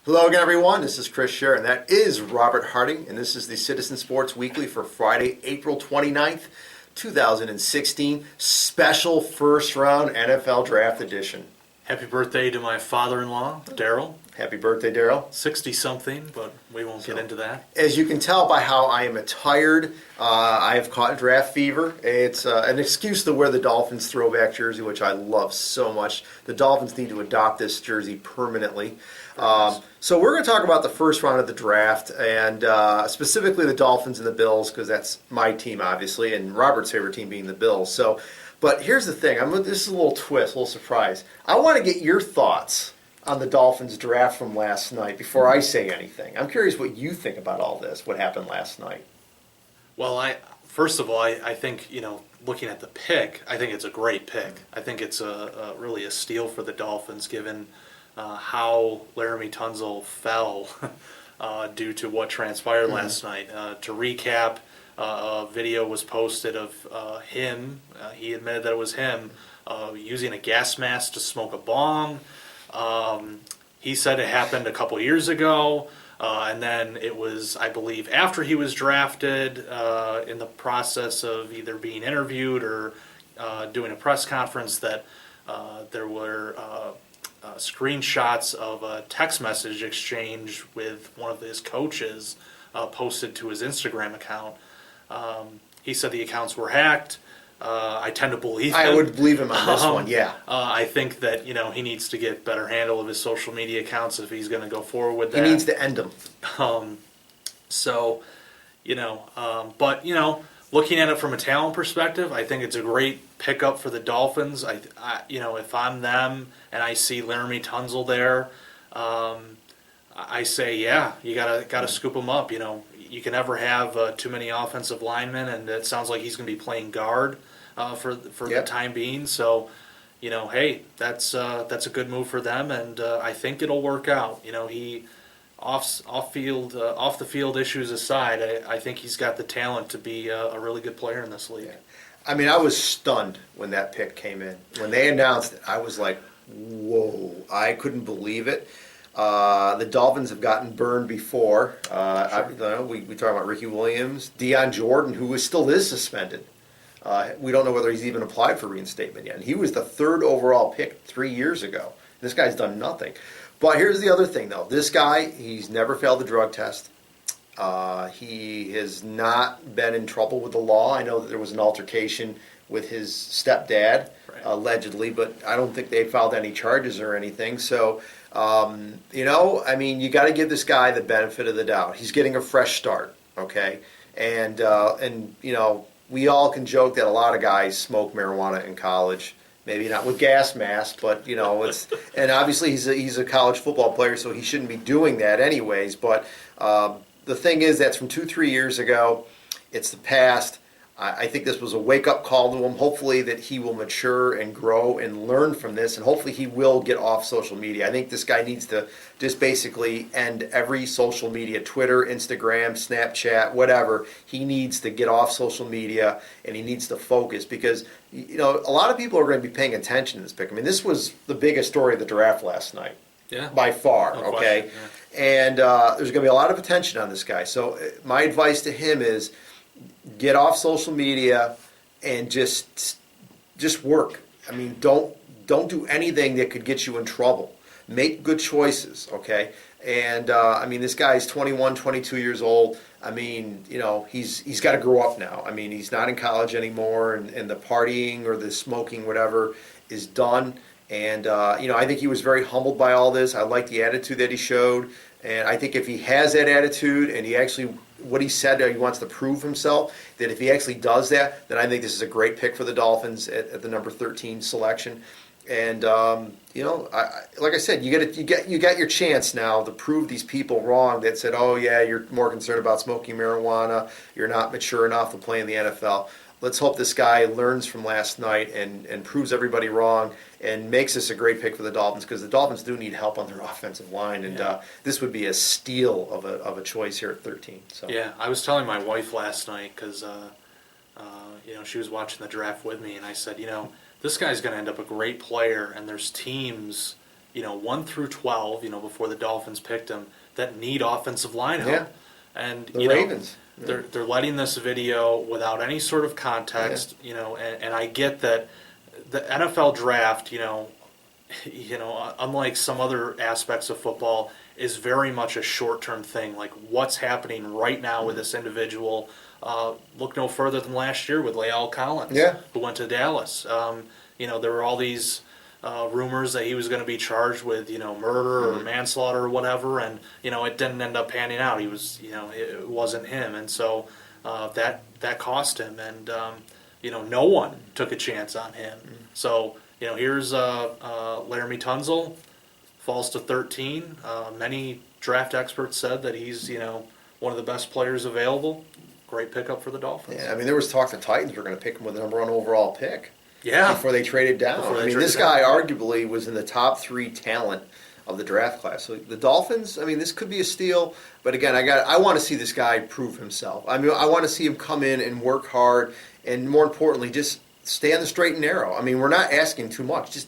Hello again, everyone. This is Chris Scher, and that is Robert Harding, and this is the Citizen Sports Weekly for Friday, April 29th, 2016, special first-round NFL Draft edition. Happy birthday to my father-in-law, Daryl. Happy birthday, Daryl. 60-something, but we won't get into that. As you can tell by how I am attired, I have caught draft fever. It's an excuse to wear the Dolphins throwback jersey, which I love so much. The Dolphins need to adopt this jersey permanently. So we're going to talk about the first round of the draft, and specifically the Dolphins and the Bills, because that's my team, obviously, and Robert's favorite team being the Bills. But here's the thing. This is a little twist, a little surprise. I want to get your thoughts on the Dolphins draft from last night before I say anything. I'm curious what you think about all this, what happened last night. Well, first of all, I think, looking at the pick, I think it's a great pick. I think it's really a steal for the Dolphins, given how Laremy Tunsil fell due to what transpired last night. To recap, a video was posted of him. He admitted that it was him using a gas mask to smoke a bong. He said it happened a couple years ago, and then it was, I believe, after he was drafted, in the process of either being interviewed or doing a press conference, that there were screenshots of a text message exchange with one of his coaches posted to his Instagram account. He said the accounts were hacked. I tend to believe him. I would believe him on this one, yeah. I think that, he needs to get better handle of his social media accounts if he's going to go forward with that. He needs to end them. But, looking at it from a talent perspective, I think it's a great pickup for the Dolphins. If I'm them and I see Laremy Tunsil there, I say, yeah, you gotta scoop him up. You can never have too many offensive linemen, and it sounds like he's going to be playing guard for the time being. So, hey, that's a good move for them, and I think it'll work out. He off the field issues aside, I think he's got the talent to be a really good player in this league. Yeah. I mean, I was stunned when that pick came in. When they announced it, I was like, whoa, I couldn't believe it. The Dolphins have gotten burned before. Sure. We talk about Ricky Williams, Deion Jordan, who still is suspended. We don't know whether he's even applied for reinstatement yet. And he was the third overall pick 3 years ago. This guy's done nothing. But here's the other thing, though. This guy, he's never failed the drug test. He has not been in trouble with the law. I know that there was an altercation with his stepdad, right, allegedly, but I don't think they filed any charges or anything. So, you got to give this guy the benefit of the doubt. He's getting a fresh start, okay? And we all can joke that a lot of guys smoke marijuana in college. Maybe not with gas masks, but it's and obviously he's a college football player, so he shouldn't be doing that anyways. But the thing is, that's from 2-3 years ago. It's the past. I think this was a wake-up call to him. Hopefully that he will mature and grow and learn from this, and hopefully he will get off social media. I think this guy needs to just basically end every social media, Twitter, Instagram, Snapchat, whatever. He needs to get off social media, and he needs to focus because, a lot of people are going to be paying attention to this pick. I mean, this was the biggest story of the draft last night. Yeah. By far, no okay? Question, yeah. And there's going to be a lot of attention on this guy. So my advice to him is, get off social media and just work. I mean, don't do anything that could get you in trouble. Make good choices, okay? And this guy's 21, 22 years old. I mean, he's got to grow up now. I mean, he's not in college anymore, and the partying or the smoking, whatever, is done. And I think he was very humbled by all this. I like the attitude that he showed, and I think if he has that attitude and he actually, what he said, he wants to prove himself, that if he actually does that, then I think this is a great pick for the Dolphins at the number 13 selection. And like I said, you got your chance now to prove these people wrong that said, oh yeah, you're more concerned about smoking marijuana, you're not mature enough to play in the NFL. Let's hope this guy learns from last night and proves everybody wrong and makes this a great pick for the Dolphins, because the Dolphins do need help on their offensive line, and this would be a steal of a choice here at 13. So. Yeah, I was telling my wife last night because she was watching the draft with me, and I said, this guy's going to end up a great player, and there's teams 1 through 12, before the Dolphins picked him, that need offensive line help. Yeah. And The Ravens. they're letting this video without any sort of context, and I get that the NFL draft, unlike some other aspects of football, is very much a short-term thing. Like what's happening right now with this individual. Look no further than last year with La'el Collins, who went to Dallas. There were all these rumors that he was going to be charged with, murder or manslaughter or whatever, and it didn't end up panning out. He was, it wasn't him, and so that cost him, and no one took a chance on him. So here's Laramie Tunzel, falls to 13. Many draft experts said that he's one of the best players available. Great pickup for the Dolphins. Yeah, I mean, there was talk the Titans were going to pick him with the number 1 overall pick. Yeah. Before they traded down. This guy arguably was in the top 3 talent of the draft class. So the Dolphins, I mean, this could be a steal. But again, I want to see this guy prove himself. I mean, I want to see him come in and work hard, and more importantly, just stay on the straight and narrow. I mean, we're not asking too much. Just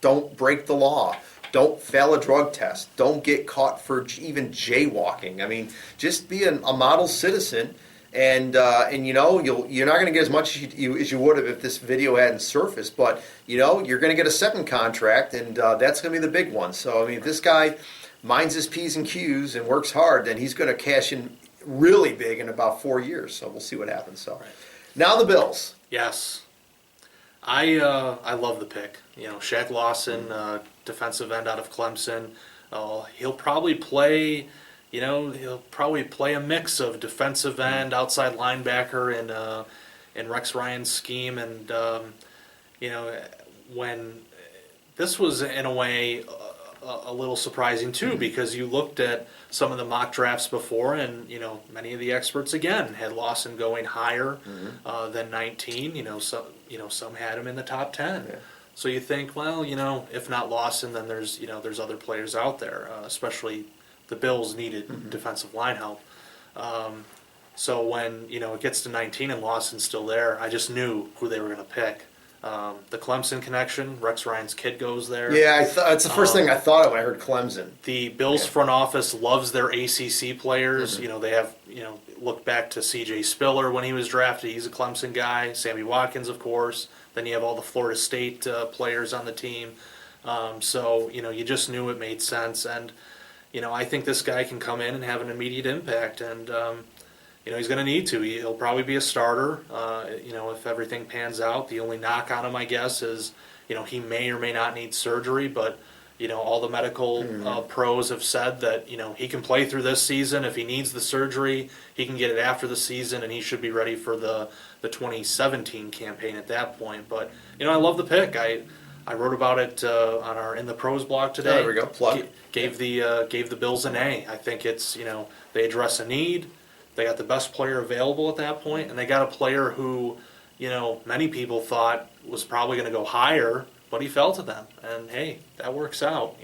don't break the law. Don't fail a drug test. Don't get caught for even jaywalking. I mean, just be a model citizen. And you're not going to get as much as you would have if this video hadn't surfaced, but you're going to get a second contract, and that's going to be the big one. So I mean, if this guy minds his P's and Q's and works hard, then he's going to cash in really big in about 4 years. So we'll see what happens. So now the Bills. Yes, I love the pick. Shaq Lawson, defensive end out of Clemson. He'll probably play. He'll probably play a mix of defensive end, outside linebacker, in Rex Ryan's scheme. And, when this was, in a way, a little surprising, too, because you looked at some of the mock drafts before, and, many of the experts, again, had Lawson going higher than 19. Some had him in the top 10. Yeah. So you think, well, if not Lawson, then there's other players out there, especially the Bills needed defensive line help. So when it gets to 19 and Lawson's still there, I just knew who they were going to pick. The Clemson connection, Rex Ryan's kid goes there. Yeah, it's the first thing I thought of when I heard Clemson. The Bills front office loves their ACC players. They have look back to C.J. Spiller when he was drafted. He's a Clemson guy. Sammy Watkins, of course. Then you have all the Florida State players on the team. So you just knew it made sense. And I think this guy can come in and have an immediate impact, and he's going to need to. He'll probably be a starter, if everything pans out. The only knock on him, I guess, is he may or may not need surgery, but all the medical pros have said that he can play through this season. If he needs the surgery, he can get it after the season, and he should be ready for the 2017 campaign at that point. But I love the pick. I wrote about it on our In the Pros blog today. There we go. Plug. Gave the Bills an A. I think it's they address a need. They got the best player available at that point, and they got a player who many people thought was probably going to go higher, but he fell to them. And hey, that works out.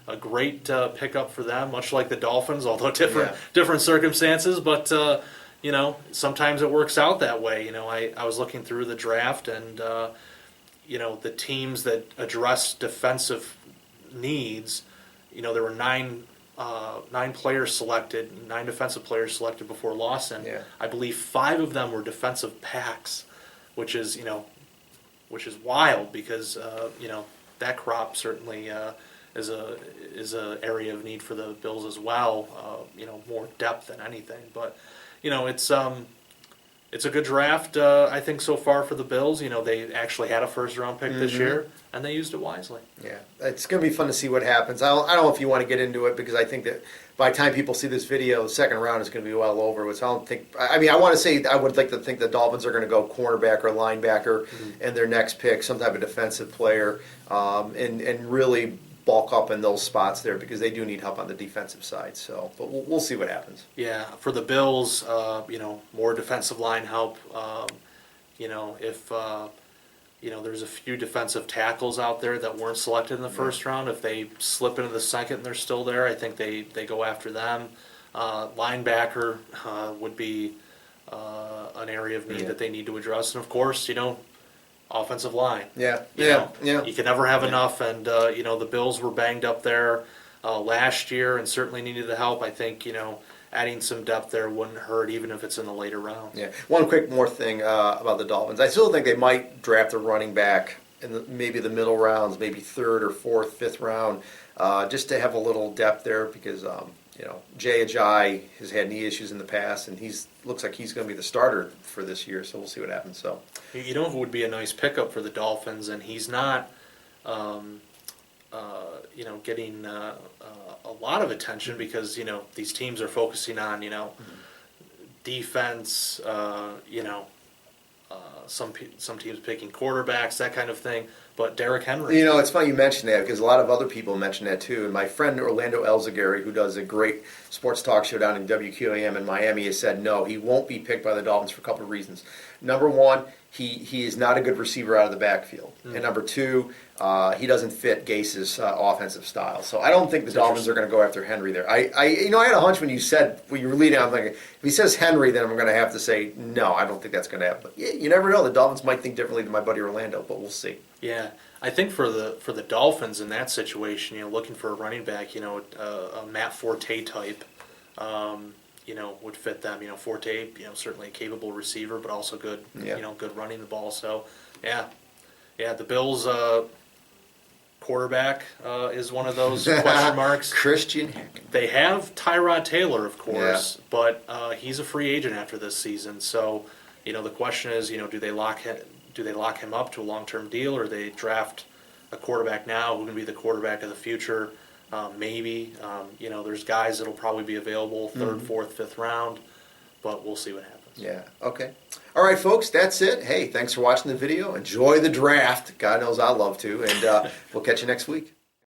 A great pickup for them, much like the Dolphins, although different circumstances. But sometimes it works out that way. I was looking through the draft, and the teams that address defensive needs, there were nine players selected, 9 defensive players selected before Lawson. Yeah. I believe 5 of them were defensive backs, which is wild because that crop certainly is a area of need for the Bills as well. More depth than anything, but it's a good draft, I think, so far for the Bills. They actually had a first-round pick this year, and they used it wisely. Yeah, it's going to be fun to see what happens. I don't know if you want to get into it, because I think that by the time people see this video, the second round is going to be well over. Which I don't think. I mean, I want to say I would like to think the Dolphins are going to go cornerback or linebacker in their next pick, some type of defensive player, and really bulk up in those spots there, because they do need help on the defensive side. So, but we'll see what happens. Yeah, for the Bills, more defensive line help. If there's a few defensive tackles out there that weren't selected in the first round. If they slip into the second and they're still there, I think they go after them. Linebacker would be an area of need that they need to address. And of course, offensive line. Yeah, You yeah, know, yeah. You can never have enough, and the Bills were banged up there last year, and certainly needed the help. I think adding some depth there wouldn't hurt, even if it's in the later rounds. Yeah. One quick more thing about the Dolphins. I still think they might draft a running back in maybe the middle rounds, maybe third or fourth, fifth round, just to have a little depth there because Jay Ajayi has had knee issues in the past, and looks like he's going to be the starter for this year. So we'll see what happens. So You know who would be a nice pickup for the Dolphins, and he's not, getting a lot of attention because these teams are focusing on defense. Some teams picking quarterbacks, that kind of thing. But Derrick Henry. It's funny you mention that because a lot of other people mention that too. And my friend Orlando Elzagari, who does a great sports talk show down in WQAM in Miami, has said no, he won't be picked by the Dolphins for a couple of reasons. Number one, he is not a good receiver out of the backfield, and number two, he doesn't fit Gase's offensive style. So I don't think the Dolphins are going to go after Henry there. I had a hunch when you were leading. I'm thinking if he says Henry, then I'm going to have to say no. I don't think that's going to happen. But you never know. The Dolphins might think differently than my buddy Orlando, but we'll see. Yeah, I think for the Dolphins in that situation, looking for a running back, a Matt Forte type, would fit them. Forte, certainly a capable receiver, but also good, good running the ball. So, yeah, the Bills quarterback is one of those question marks. Christian Hackett. They have Tyrod Taylor, of course, but he's a free agent after this season. So, the question is, do they lock him up to a long-term deal, or they draft a quarterback now who can be the quarterback of the future? Maybe. There's guys that'll probably be available third, fourth, fifth round, but we'll see what happens. Yeah, okay. All right, folks, that's it. Hey, thanks for watching the video. Enjoy the draft. God knows I love to, and we'll catch you next week.